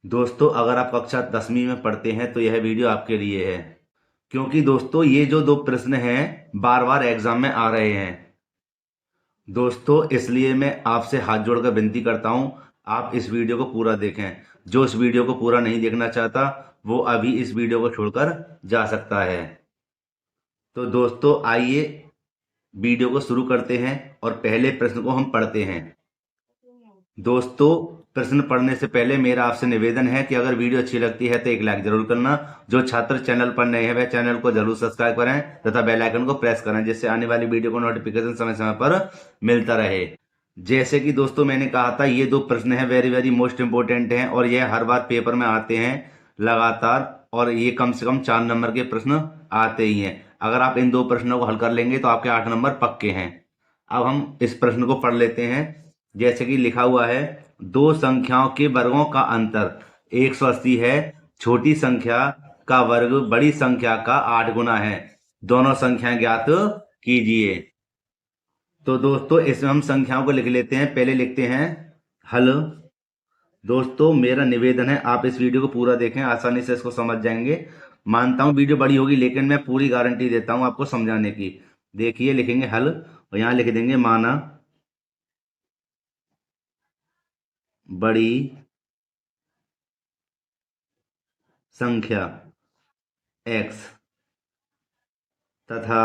दोस्तों, अगर आप कक्षा 10वीं में पढ़ते हैं तो यह वीडियो आपके लिए है। क्योंकि दोस्तों ये जो दो प्रश्न हैं बार बार एग्जाम में आ रहे हैं। दोस्तों, इसलिए मैं आपसे हाथ जोड़कर विनती करता हूं, आप इस वीडियो को पूरा देखें। जो इस वीडियो को पूरा नहीं देखना चाहता वो अभी इस वीडियो को छोड़कर जा सकता है। तो दोस्तों आइए वीडियो को शुरू करते हैं और पहले प्रश्न को हम पढ़ते हैं। दोस्तों, प्रश्न पढ़ने से पहले मेरा आपसे निवेदन है कि अगर वीडियो अच्छी लगती है तो एक लाइक जरूर करना। जो छात्र चैनल पर नए हैं वह चैनल को जरूर सब्सक्राइब करें तथा बेल आइकन को प्रेस करें, जिससे आने वाली वीडियो को नोटिफिकेशन समय समय पर मिलता रहे। जैसे कि दोस्तों मैंने कहा था, ये दो प्रश्न है वेरी वेरी मोस्ट इंपोर्टेंट हैं और ये हर बार पेपर में आते हैं लगातार, और ये कम से कम 4 नंबर के प्रश्न आते ही हैं। अगर आप इन दो प्रश्नों को हल कर लेंगे तो आपके 8 नंबर पक्के हैं। अब हम इस प्रश्न को पढ़ लेते हैं। जैसे कि लिखा हुआ है, दो संख्याओं के वर्गों का अंतर 180 है। छोटी संख्या का वर्ग बड़ी संख्या का 8 गुना है। दोनों संख्याएं ज्ञात कीजिए। तो दोस्तों इसमें हम संख्याओं को लिख लेते हैं। पहले लिखते हैं हल। दोस्तों मेरा निवेदन है आप इस वीडियो को पूरा देखें, आसानी से इसको समझ जाएंगे। मानता हूं वीडियो बड़ी होगी लेकिन मैं पूरी गारंटी देता हूं आपको समझाने की। देखिए, लिखेंगे हल और यहां लिख देंगे माना बड़ी संख्या x तथा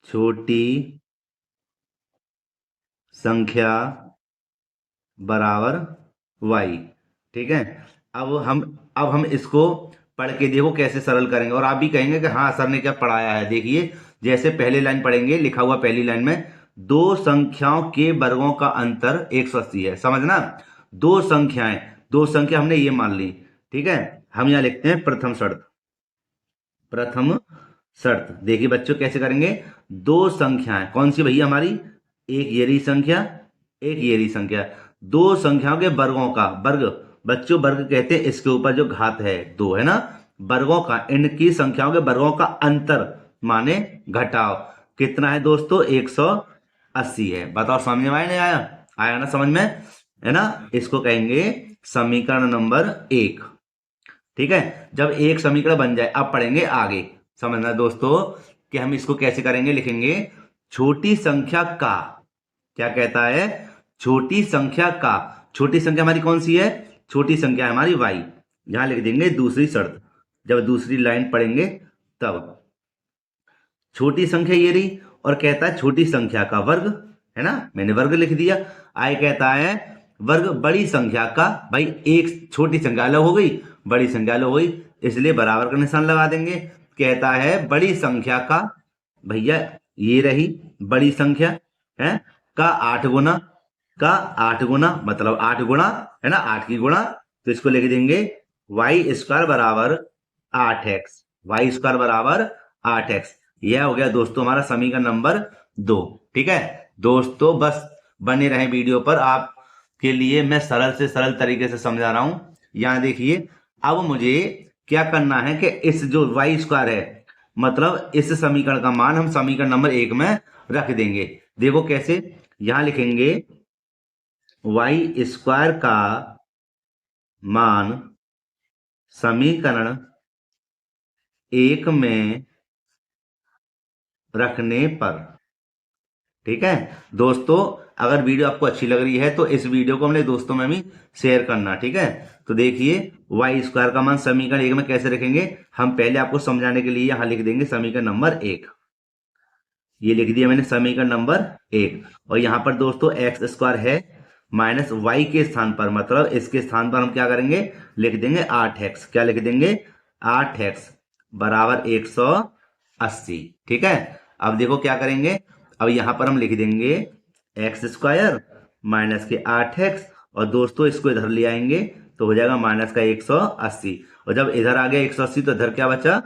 छोटी संख्या बराबर y। ठीक है। अब हम इसको पढ़ के देखो कैसे सरल करेंगे, और आप भी कहेंगे कि हाँ सर ने क्या पढ़ाया है। देखिए, जैसे पहले लाइन पढ़ेंगे, लिखा हुआ पहली लाइन में दो संख्याओं के वर्गों का अंतर 180 है। समझना, दो संख्याएं, दो संख्या हमने ये मान ली। ठीक है। हम यहां लिखते हैं प्रथम शर्त। प्रथम शर्त देखिए बच्चों कैसे करेंगे। दो संख्याएं कौन सी भैया हमारी, एक ये रही संख्या, एक ये रही संख्या। दो संख्याओं के वर्गों का, वर्ग बच्चों वर्ग कहते हैं इसके ऊपर जो घात है दो, है ना। वर्गों का, इनकी संख्याओं के वर्गों का अंतर माने घटाव कितना है दोस्तों, 180 है। बताओ समझ में आया नहीं आया, आया ना समझ में, है ना। इसको कहेंगे समीकरण नंबर 1। ठीक है। जब एक समीकरण बन जाए अब पढ़ेंगे आगे। समझना दोस्तों कि हम इसको कैसे करेंगे। लिखेंगे छोटी संख्या का, क्या कहता है, छोटी संख्या का। छोटी संख्या हमारी कौन सी है, छोटी संख्या है हमारी y। यहां लिख देंगे दूसरी शर्त। जब दूसरी लाइन पढ़ेंगे तब छोटी संख्या ये रही और कहता है छोटी संख्या का वर्ग, है ना, मैंने वर्ग लिख दिया। आय कहता है वर्ग बड़ी संख्या का, भाई एक छोटी संख्या अलग हो गई, बड़ी संख्या अलग हो गई, इसलिए बराबर का निशान लगा देंगे। कहता है बड़ी संख्या का, भैया ये रही बड़ी संख्या है, का 8 गुना, का 8 गुना मतलब 8 गुना, है ना, 8 की गुणा। तो इसको लिख देंगे वाई स्क्वायर बराबर 8x। वाई स्क्वायर बराबर 8x। यह हो गया दोस्तों हमारा समीकरण नंबर 2। ठीक है दोस्तों, बस बने रहे वीडियो पर, आपके लिए मैं सरल से सरल तरीके से समझा रहा हूं। यहां देखिए, अब मुझे क्या करना है कि इस जो वाई स्क्वायर है, मतलब इस समीकरण का मान हम समीकरण नंबर 1 में रख देंगे। देखो कैसे, यहां लिखेंगे वाई स्क्वायर का मान समीकरण 1 में रखने पर। ठीक है दोस्तों, अगर वीडियो आपको अच्छी लग रही है तो इस वीडियो को अपने दोस्तों में भी शेयर करना। ठीक है। तो देखिए वाई स्क्वायर का मान समीकरण 1 में कैसे रखेंगे, हम पहले आपको समझाने के लिए यहां लिख देंगे समीकरण नंबर 1। ये लिख दिया मैंने समीकरण नंबर 1। और यहां पर दोस्तों एक्स स्क्वायर है, माइनस वाई के स्थान पर, मतलब इसके स्थान पर हम क्या करेंगे, लिख देंगे 8x। क्या लिख देंगे, 8x बराबर 180। ठीक है। अब देखो क्या करेंगे, अब यहां पर हम लिख देंगे एक्स स्क्वायर माइनस के 8x, और दोस्तों इसको इधर ले आएंगे तो हो जाएगा माइनस का 180। और जब इधर आ गया 180 तो इधर क्या बचा,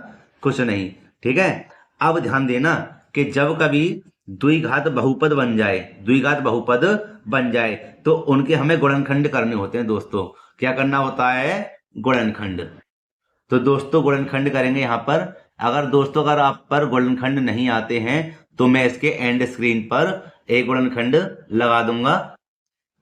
कुछ नहीं। ठीक है। अब ध्यान देना कि जब कभी द्विघात बहुपद बन जाए, द्विघात बहुपद बन जाए तो उनके हमें गुणनखंड करने होते हैं दोस्तों। क्या करना होता है, गुणनखंड। तो दोस्तों गुणनखंड करेंगे यहां पर। अगर दोस्तों अगर आप पर गुणनखंड नहीं आते हैं तो मैं इसके एंड स्क्रीन पर एक गुणनखंड लगा दूंगा।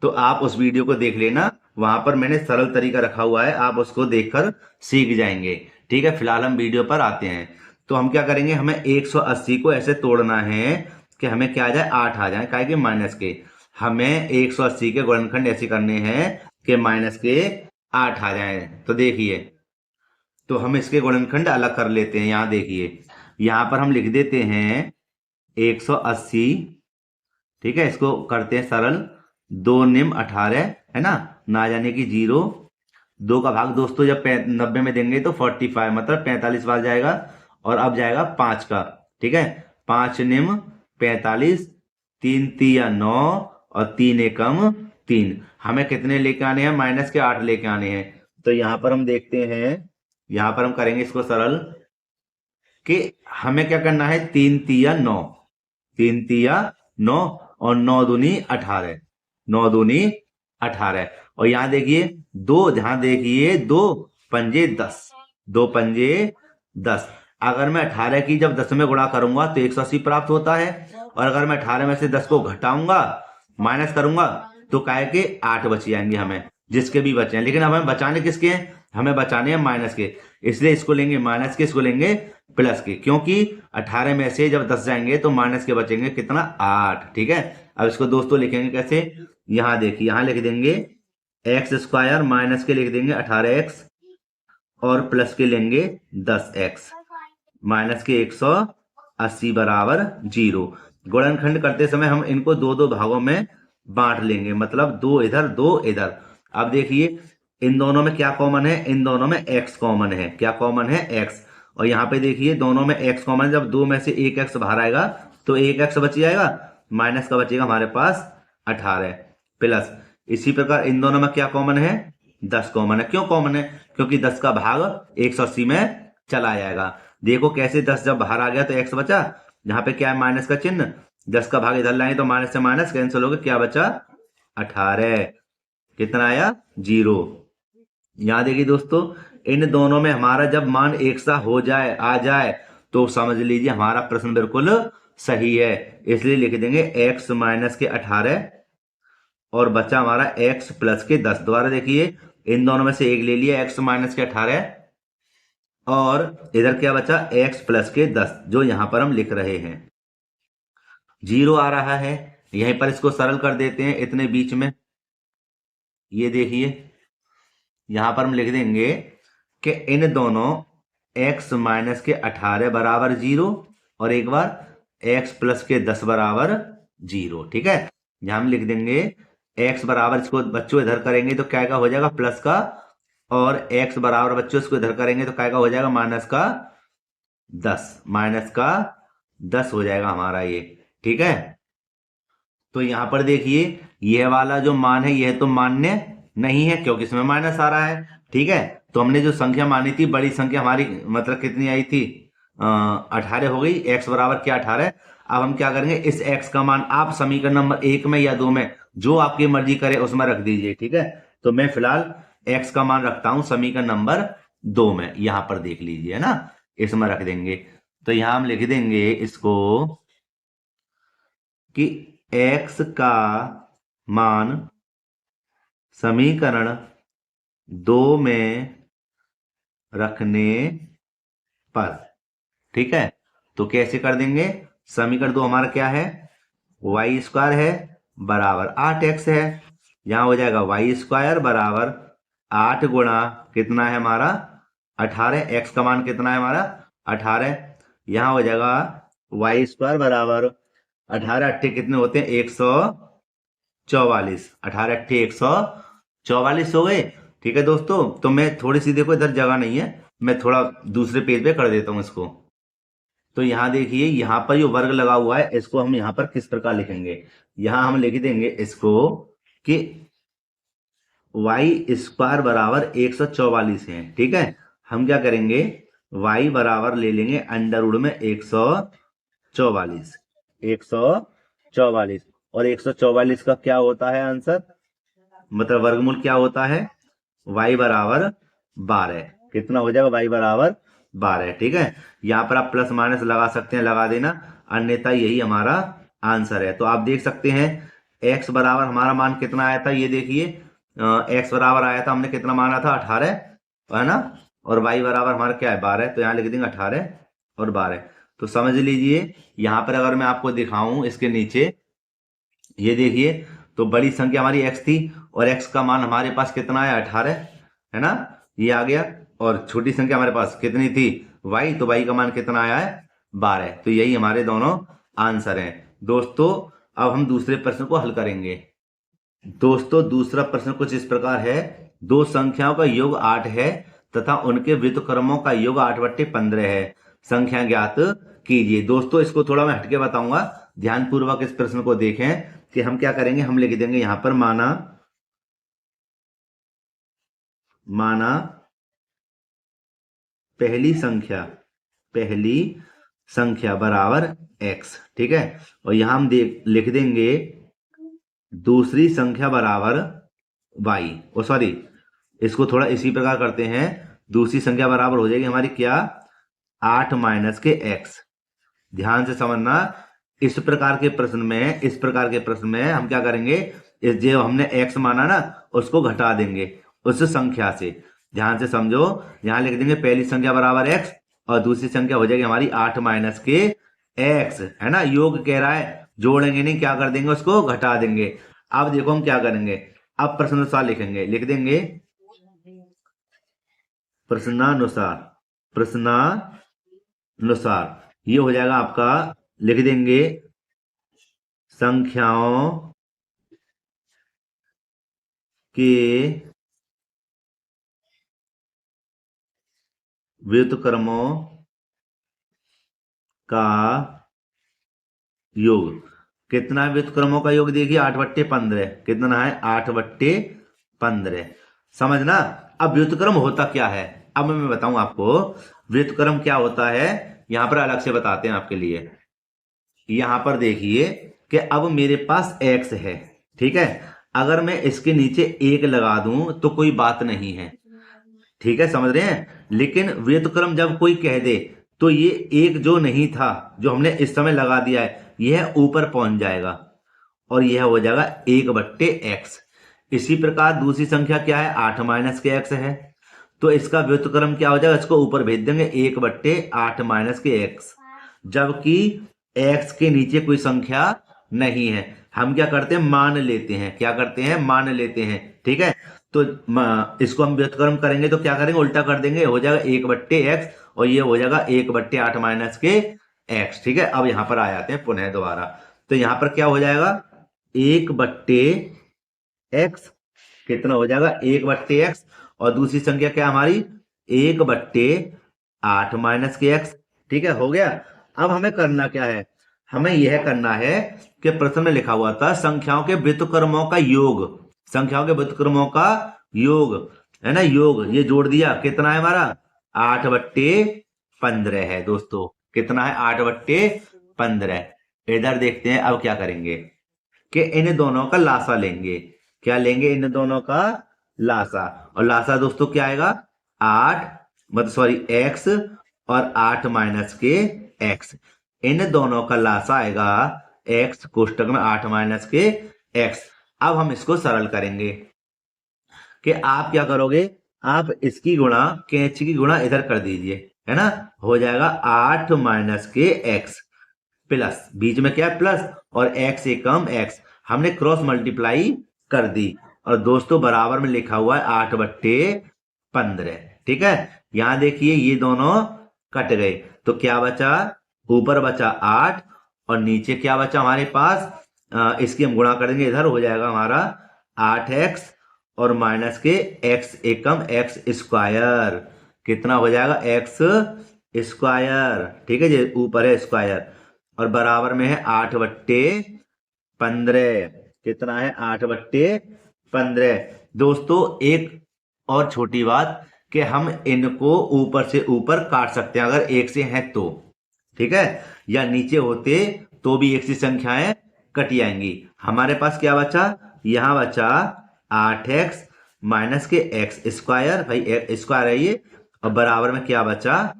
तो आप उस वीडियो को देख लेना, वहां पर मैंने सरल तरीका रखा हुआ है, आप उसको देखकर सीख जाएंगे। ठीक है, फिलहाल हम वीडियो पर आते हैं। तो हम क्या करेंगे, हमें 180 को ऐसे तोड़ना है कि हमें क्या आ जाए, 8 आ जाए, काहे कि माइनस के। हमें 180 के गुणनखंड ऐसे करने हैं कि माइनस के 8 आ जाए। तो देखिए, तो हम इसके गुणनखंड अलग कर लेते हैं। यहाँ देखिए, यहाँ पर हम लिख देते हैं 180। ठीक है, इसको करते हैं सरल। 2 निम 18 है ना जाने की 0। 2 का भाग दोस्तों जब 90 में देंगे तो 45, मतलब 45 बार जाएगा। और अब जाएगा 5 का। ठीक है, 5 निम 45, 3 तिया 9 और 3 एकम 3। हमें कितने लेके आने हैं, माइनस के 8 लेके आने हैं। तो यहां पर हम देखते हैं, यहां पर हम करेंगे इसको सरल कि हमें क्या करना है, 3 तिया 9, 3 तिया 9 और 9 दूनी 18, 9 दूनी 18। और यहां देखिए दो, जहां देखिए 2 पंजे 10, 2 पंजे 10। अगर मैं 18 की जब 10 में गुणा करूंगा तो 180 प्राप्त होता है। और अगर मैं 18 में से 10 को घटाऊंगा, माइनस करूंगा, तो काय के 8 बच जाएंगे हमें, जिसके भी बचे हैं। लेकिन अब हमें बचाने किसके हैं, हमें बचाने हैं माइनस के। इसलिए इसको लेंगे माइनस के, इसको लेंगे प्लस के, क्योंकि 18 में से जब 10 जाएंगे तो माइनस के बचेंगे कितना, 8। ठीक है, अब इसको दोस्तों लिखेंगे कैसे, यहां देखिए, यहां लिख देंगे एक्स स्क्वायर, माइनस के लिख देंगे 18x और प्लस के लेंगे 10x, माइनस के 180 बराबर 0। गुणनखंड करते समय हम इनको दो दो भागों में बांट लेंगे, मतलब 2 इधर 2 इधर। अब देखिए इन दोनों में क्या कॉमन है, इन दोनों में x कॉमन है। क्या कॉमन है, x। और यहाँ पे देखिए दोनों में x कॉमन है, जब 2 में से 1x बाहर आएगा तो 1x बच जाएगा, माइनस का बचेगा हमारे पास 18 प्लस। इसी प्रकार इन दोनों में क्या कॉमन है, 10 कॉमन है। क्यों कॉमन है, क्योंकि 10 का भाग 180 में चला जाएगा। देखो कैसे 10 जब बाहर आ गया तो x बचा, यहाँ पे क्या है, माइनस का चिन्ह। 10 का भाग इधर लाएंगे तो माइनस से माइनस कैंसिल हो गया, क्या बचा, 18। कितना आया, 0। यहां देखिए दोस्तों, इन दोनों में हमारा जब मान एक सा हो जाए, आ जाए, तो समझ लीजिए हमारा प्रश्न बिल्कुल सही है। इसलिए लिख देंगे x माइनस के 18 और बचा हमारा x प्लस के 10। दोबारा देखिए, इन दोनों में से एक ले लिया, x माइनस के 18 और इधर क्या बचा, x प्लस के 10, जो यहां पर हम लिख रहे हैं। 0 आ रहा है, यहीं पर इसको सरल कर देते हैं इतने बीच में। ये देखिए, यहां पर हम लिख देंगे कि इन दोनों x माइनस के 18 बराबर 0 और एक बार x प्लस के 10 बराबर 0। ठीक है, यहां हम लिख देंगे x बराबर, इसको बच्चों इधर करेंगे तो क्या हो जाएगा, प्लस का, और x बराबर बच्चों इसको इधर करेंगे तो क्या हो जाएगा, माइनस का 10, माइनस का 10 हो जाएगा हमारा ये। ठीक है, तो यहां पर देखिए यह वाला जो मान है यह तो मान्य नहीं है, क्योंकि इसमें माइनस आ रहा है। ठीक है, तो हमने जो संख्या मानी थी, बड़ी संख्या हमारी मतलब कितनी आई थी, 18 हो गई, x बराबर क्या 18। अब हम क्या करेंगे, इस x का मान आप समीकरण नंबर 1 में या 2 में, जो आपकी मर्जी करे उसमें रख दीजिए। ठीक है, तो मैं फिलहाल x का मान रखता हूं समीकरण नंबर 2 में, यहां पर देख लीजिए, है ना, इसमें रख देंगे। तो यहां हम लिख देंगे इसको कि x का मान समीकरण 2 में रखने पर, ठीक है, तो कैसे कर देंगे, समीकरण 2 हमारा क्या है, वाई स्क्वायर है बराबर 8x है। यहां हो जाएगा वाई स्क्वायर बराबर 8 गुणा कितना है हमारा 18, x का मान कितना है हमारा 18। यहां हो जाएगा वाई स्क्वायर बराबर 18 अट्ठे कितने होते हैं, 144, 18 अट्ठे 144 हो गए। ठीक है दोस्तों, तो मैं थोड़ी सी, देखो इधर जगह नहीं है, मैं थोड़ा दूसरे पेज पे कर देता हूं इसको। तो यहां देखिए, यहां पर जो वर्ग लगा हुआ है इसको हम यहां पर किस प्रकार लिखेंगे, यहां हम लिख देंगे इसको कि वाई स्क्वायर बराबर 144 है। ठीक है, हम क्या करेंगे, वाई बराबर ले लेंगे अंडर रूट में 144, 144, और 144 का क्या होता है आंसर, मतलब वर्गमूल क्या होता है, y बराबर 12। कितना हो जाएगा, y बराबर 12। ठीक है, यहां पर आप प्लस माइनस लगा सकते हैं, लगा देना, अन्यथा यही हमारा आंसर है। तो आप देख सकते हैं एक्स बराबर हमारा मान कितना आया था, ये देखिए एक्स बराबर आया था, हमने कितना माना था 18, है ना। और वाई बराबर हमारा क्या है 12, तो यहाँ लिख देंगे 18 और 12। तो समझ लीजिए यहाँ पर अगर मैं आपको दिखाऊं इसके नीचे, ये देखिए, तो बड़ी संख्या हमारी एक्स थी और एक्स का मान हमारे पास कितना है 18, है ना, ये आ गया। और छोटी संख्या हमारे पास कितनी थी वाई, तो वाई का मान कितना आया है 12। तो यही हमारे दोनों आंसर हैं दोस्तों। अब हम दूसरे प्रश्न को हल करेंगे। दोस्तों दूसरा प्रश्न कुछ इस प्रकार है, दो संख्याओं का योग 8 है तथा उनके व्युत्क्रमों का योग 8/15 है, संख्या ज्ञात कीजिए। दोस्तों इसको थोड़ा मैं हटके बताऊंगा, ध्यानपूर्वक इस प्रश्न को देखें कि हम क्या करेंगे। हम लिख देंगे यहां पर माना पहली संख्या बराबर x, ठीक है। और यहां हम लिख देंगे दूसरी संख्या बराबर y, ओ सॉरी, इसको थोड़ा इसी प्रकार करते हैं। दूसरी संख्या बराबर हो जाएगी हमारी क्या 8 माइनस के x। ध्यान से समझना, इस प्रकार के प्रश्न में हम क्या करेंगे, इस जो हमने x माना ना उसको घटा देंगे उस संख्या से। ध्यान से समझो, यहां लिख देंगे पहली संख्या बराबर x और दूसरी संख्या हो जाएगी हमारी 8 माइनस के x, है ना। योग कह रहा है, जोड़ेंगे नहीं, क्या कर देंगे उसको घटा देंगे। अब देखो हम क्या करेंगे, अब प्रश्नानुसार लिखेंगे, लिख देंगे प्रश्नानुसार ये हो जाएगा आपका, लिख देंगे संख्याओं के व्युत्क्रमों का योग। कितना है व्युत्क्रमों का योग, देखिए 8/15, कितना है 8/15, समझना। अब व्युत्क्रम होता क्या है, अब मैं बताऊं आपको व्युत्क्रम क्या होता है, यहां पर अलग से बताते हैं आपके लिए। यहां पर देखिए कि अब मेरे पास x है, ठीक है। अगर मैं इसके नीचे 1 लगा दूं तो कोई बात नहीं है, ठीक है, समझ रहे हैं। लेकिन व्युत्क्रम जब कोई कह दे तो ये एक जो नहीं था, जो हमने इस समय लगा दिया है, यह ऊपर पहुंच जाएगा और यह हो जाएगा 1/x। इसी प्रकार दूसरी संख्या क्या है 8 माइनस के x है, तो इसका व्युत्क्रम क्या हो जाएगा, इसको ऊपर भेज देंगे 1/8 माइनस के x। जबकि x के नीचे कोई संख्या नहीं है, हम क्या करते हैं मान लेते हैं, क्या करते हैं मान लेते हैं, ठीक है। तो इसको हम व्युत्क्रम करेंगे तो क्या करेंगे, उल्टा कर देंगे, हो जाएगा 1/x और ये हो जाएगा 1/8 माइनस के x, ठीक है। अब यहां पर आ जाते हैं पुनः दोबारा, तो यहां पर क्या हो जाएगा 1/x, कितना हो जाएगा 1/x, और दूसरी संख्या क्या हमारी 1/8 माइनस के x, ठीक है, हो गया। अब हमें करना क्या है, हमें यह करना है कि प्रश्न में लिखा हुआ था संख्याओं के व्युत्क्रमों का योग, संख्याओं के व्युत्क्रमों का योग, है ना, योग, ये जोड़ दिया, कितना है हमारा 8/15 है दोस्तों, कितना है 8/15। इधर देखते हैं अब क्या करेंगे कि इन दोनों का लासा लेंगे, क्या लेंगे, इन दोनों का लासा। और लासा दोस्तों क्या आएगा 8 मतलब सॉरी x और 8 माइनस के x, इन दोनों का लासा आएगा x कोष्टक में 8 माइनस के x। अब हम इसको सरल करेंगे कि आप क्या करोगे, आप इसकी गुणा कैंची की गुणा इधर कर दीजिए, है ना, हो जाएगा 8 माइनस के x प्लस, बीच में क्या है प्लस, और x से कम x, हमने क्रॉस मल्टीप्लाई कर दी और दोस्तों बराबर में लिखा हुआ है 8/15, ठीक है। यहां देखिए ये दोनों कट गए तो क्या बचा, ऊपर बचा 8 और नीचे क्या बचा हमारे पास, इसकी हम गुणा करेंगे, इधर हो जाएगा हमारा 8x और माइनस के x एकम x स्क्वायर, कितना हो जाएगा x स्क्वायर, ठीक है जी, ऊपर है स्क्वायर और बराबर में है 8/15, कितना है 8/15। दोस्तों एक और छोटी बात कि हम इनको ऊपर से ऊपर काट सकते हैं अगर एक से हैं तो, ठीक है, या नीचे होते तो भी एक सी संख्याएं कट जाएंगी। हमारे पास क्या बचा, यहां बचा 8x माइनस के x स्क्वायर, भाई स्क्वायर है ये, और बराबर में क्या बचा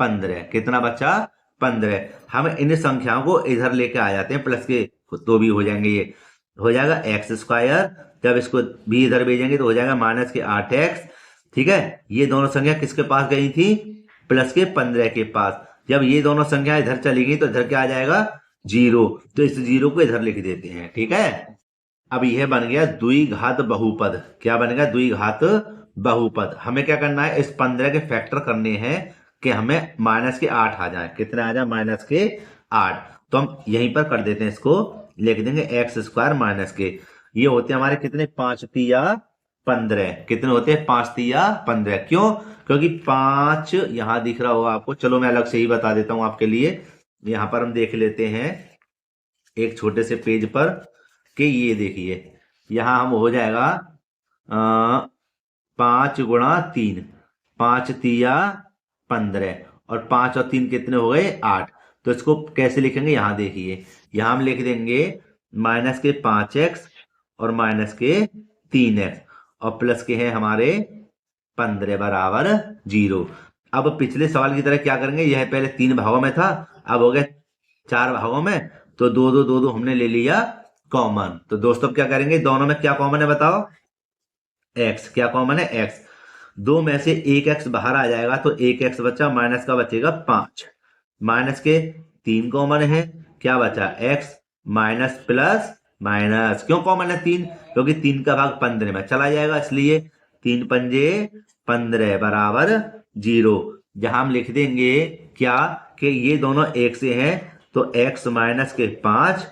15, कितना बचा 15। हम इन संख्याओं को इधर लेके आ जाते हैं प्लस के तो भी हो जाएंगे ये, हो जाएगा एक्स स्क्वायर। जब इसको भी इधर भेजेंगे तो हो जाएगा माइनस के 8x। ठीक है, ये दोनों संख्या किसके पास गई थी? प्लस के 15 के पास। जब ये दोनों संख्या इधर चली गई तो इधर क्या आ जाएगा? 0। तो इस 0 को इधर लिख देते हैं। ठीक है, अब यह बन गया द्विघात बहुपद। क्या बन गया? द्विघात बहुपद। हमें क्या करना है? इस 15 के फैक्टर करने हैं कि हमें माइनस के 8 आ जाए। कितने आ जाए? माइनस के 8। तो हम यहीं पर कर देते हैं, इसको लिख देंगे एक्स स्क्वायर माइनस के। ये होते हैं हमारे कितने? 5 तिया 15। कितने होते हैं? 5 तिया 15। क्यों? क्योंकि 5 यहां दिख रहा होगा आपको। चलो मैं अलग से ही बता देता हूं आपके लिए। यहां पर हम देख लेते हैं एक छोटे से पेज पर कि ये देखिए, यहां हम हो जाएगा 5 गुणा 3, 5 तिया 15, और 5 और 3 कितने हो गए? 8। तो इसको कैसे लिखेंगे? यहां देखिए, यहां हम लिख देंगे माइनस के 5x और माइनस के 3x और प्लस के हैं हमारे 15 बराबर 0। अब पिछले सवाल की तरह क्या करेंगे? यह पहले 3 भागों में था, अब हो गया 4 भागों में। तो 2 2 2 2 हमने ले लिया कॉमन। तो दोस्तों क्या करेंगे? दोनों में क्या कॉमन है बताओ? x। क्या कॉमन है? x। 2 में से एक x बाहर आ जाएगा तो एक x बचा, माइनस का बचेगा 5। माइनस के 3 कॉमन है, क्या बचा? x minus plus minus. क्यों कॉमन है 3? क्योंकि 3 का भाग 15 में चला जाएगा, इसलिए 3 पंजे 15 बराबर 0। जहां हम लिख देंगे क्या कि ये दोनों एक से हैं, तो x माइनस के 5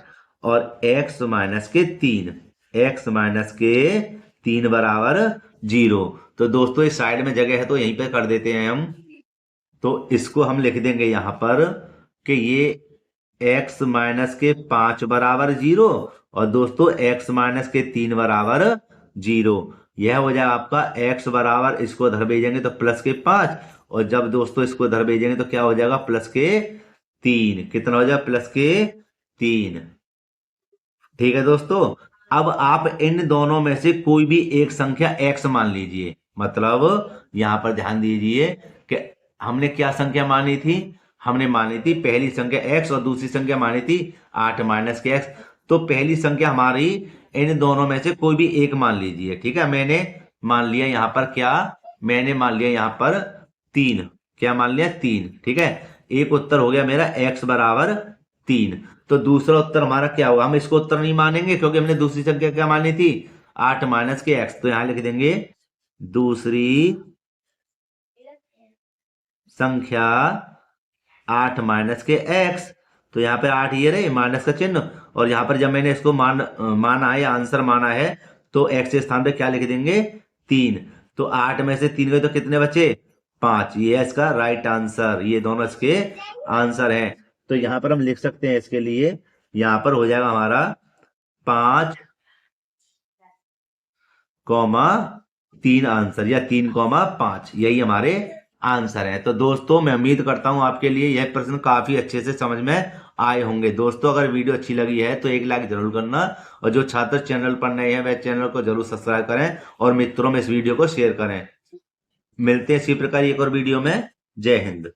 और x माइनस के 3, x माइनस के 3 बराबर 0। तो दोस्तों इस साइड में जगह है तो यहीं पे कर देते हैं हम। तो इसको हम लिख देंगे यहां पर कि ये x माइनस के 5 बराबर 0 और दोस्तों x माइनस के 3 बराबर 0। यह हो जाएगा आपका x बराबर, इसको इधर भेजेंगे तो प्लस के 5, और जब दोस्तों इसको इधर भेजेंगे तो क्या हो जाएगा? प्लस के 3। कितना हो जाएगा? प्लस के 3। ठीक है दोस्तों, अब आप इन दोनों में से कोई भी एक संख्या x मान लीजिए। मतलब यहां पर ध्यान दीजिए कि हमने क्या संख्या मानी थी? हमने मानी थी पहली संख्या x और दूसरी संख्या मानी थी 8 माइनस के x। तो पहली संख्या हमारी इन दोनों में से कोई भी एक मान लीजिए। ठीक है, मैंने मान लिया यहां पर क्या? मैंने मान लिया यहां पर 3। क्या मान लिया? 3। ठीक है, एक उत्तर हो गया मेरा x बराबर 3। तो दूसरा उत्तर हमारा क्या होगा? हम इसको उत्तर नहीं मानेंगे क्योंकि हमने दूसरी संख्या क्या मानी थी? 8 माइनस के x। तो यहां लिख देंगे दूसरी संख्या 8 माइनस के x। तो यहाँ पे 8 ये रहे, माइनस का चिन्ह, और यहाँ पर जब मैंने इसको माना है या आंसर माना है तो x के स्थान पे क्या लिख देंगे? 3। तो 8 में से 3 गए तो कितने बचे? 5। ये है इसका राइट आंसर। ये दोनों इसके आंसर हैं। तो यहाँ पर हम लिख सकते हैं इसके लिए, यहाँ पर हो जाएगा हमारा 5, 3 आंसर, या 3, 5, यही हमारे आंसर है। तो दोस्तों मैं उम्मीद करता हूं आपके लिए यह प्रश्न काफी अच्छे से समझ में आए होंगे। दोस्तों अगर वीडियो अच्छी लगी है तो एक लाइक जरूर करना, और जो छात्र चैनल पर नए हैं वह चैनल को जरूर सब्सक्राइब करें और मित्रों में इस वीडियो को शेयर करें। मिलते हैं इसी प्रकार एक और वीडियो में। जय हिंद।